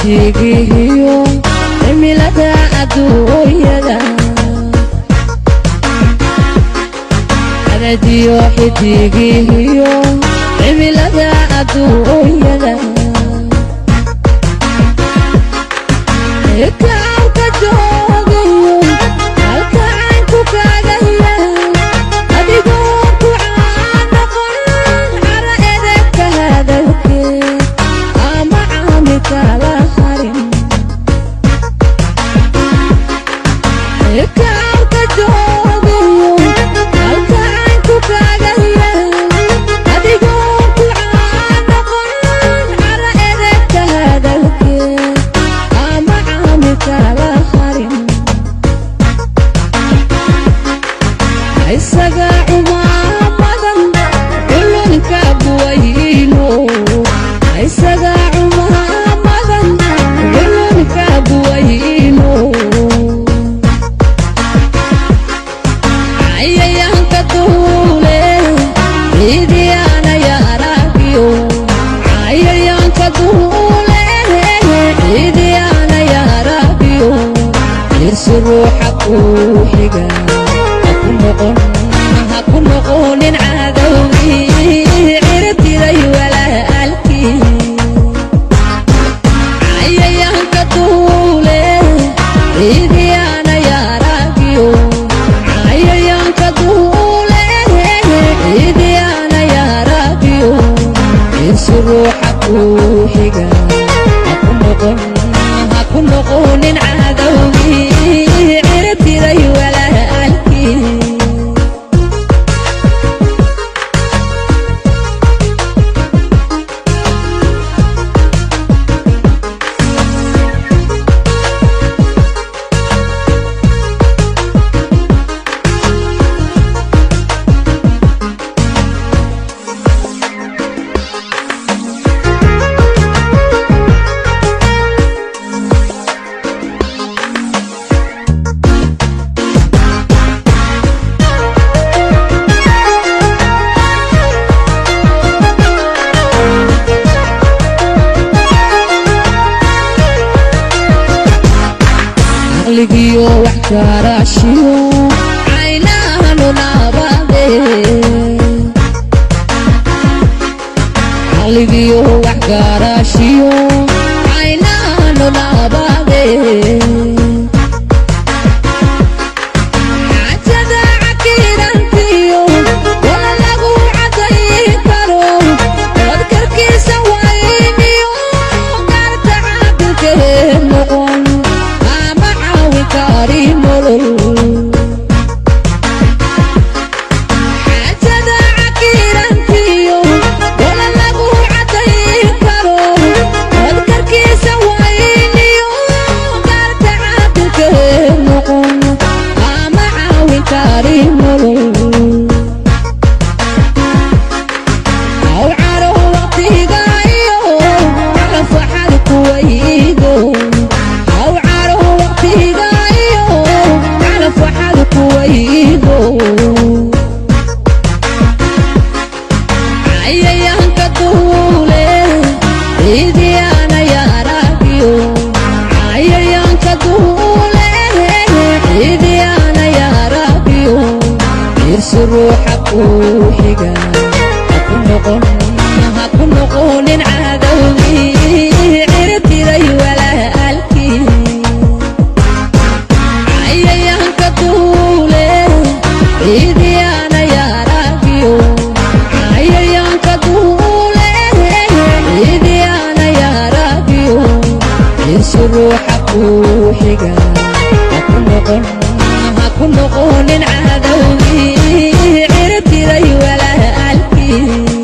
xidigihiyo cimilada adduunyada عدديو xidigihiyo cimilada adduunyada ka joogayo halka aan ku kaagaya adigoo ku caanoqon cara edebka hadalkee ama caami kala harin ka joogayo halka aan ku kaagaya adigoo ku caanoqon cara edebka hadalkee ama caami kala harin isaga umaamadan culunka buwayno isaga umaamadan culunka buwayno cayayaanka duule ciidiyaana yaaragiyo cayayaanka duule ciidiyaana yaaragiyo irsi ruuxa kuu xiga haku noqonin cadowgii ciribtiday walaalkii cayayaanka duule ciidiyaana yaaragiyo cayayaanka duule ciidiyaana yaaragiyo irsi ruuxa kuu xiga haku noqonin cadowgii ciribtiday walaalkii عقليو وحكاراشيو عينانو نابادي عقليو وحكاراشيو عينانو نابادي عجدا عكيرانتيو ولا لغو عديكارو وذكركي سواينيو قارت عابكين نقون حاجدا عكيرانتيو ولا لغو عديكارو وذكركي سواينيو قارت عابكين نقون ama caawin karin nolol aw caro waqtigayo calaf waxaad ku weydo aw caro waqtigayo calaf waxaad ku weydo cayayaanka duule ciidiyaana yaaragiyo cayayaanka duule ciidiyaana yaaragiyo irsi ruuxa kuu xiga haku noqonin cadowgii ciribtiday walaalkii cayayaanka duule ciidiyaana yaaragiyo cayayaanka duule ciidiyaana yaaragiyo irsi ruuxa kuu xiga haku noqonin cadowgii ciribtiday walaalkii